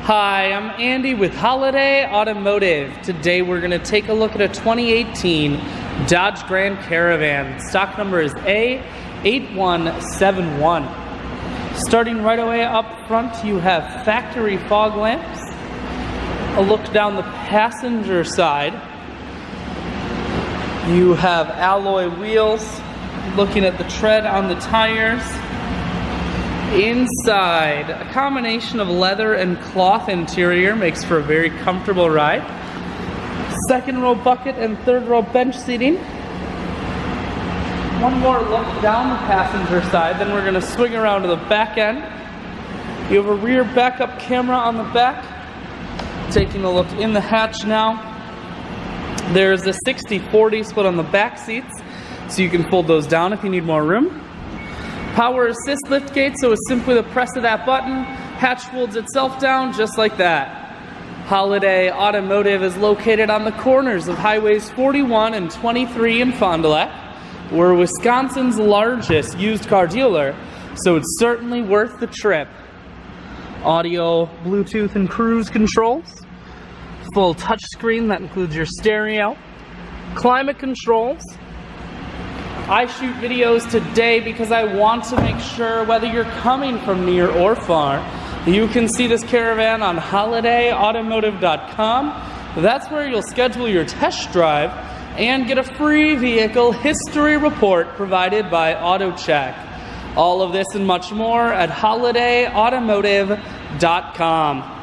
Hi, I'm Andy with Holiday Automotive. Today we're going to take a look at a 2018 Dodge Grand Caravan. Stock number is A8171. Starting right away up front, you have factory fog lamps. A look down the passenger side. You have alloy wheels. Looking at the tread on the tires. Inside, a combination of leather and cloth interior makes for a very comfortable ride. Second row bucket and third row bench seating. One more look down the passenger side, then we're going to swing around to the back end. You have a rear backup camera on the back. Taking a look in the hatch now. There's a 60-40 split on the back seats, so you can fold those down if you need more room. Power assist liftgate, so it's simply the press of that button. Hatch folds itself down just like that. Holiday Automotive is located on the corners of highways 41 and 23 in Fond du Lac. We're Wisconsin's largest used car dealer, so it's certainly worth the trip. Audio, Bluetooth, and cruise controls. Full touchscreen that includes your stereo. Climate controls. I shoot videos today because I want to make sure whether you're coming from near or far, you can see this Caravan on holidayautomotive.com. That's where you'll schedule your test drive and get a free vehicle history report provided by AutoCheck. All of this and much more at holidayautomotive.com.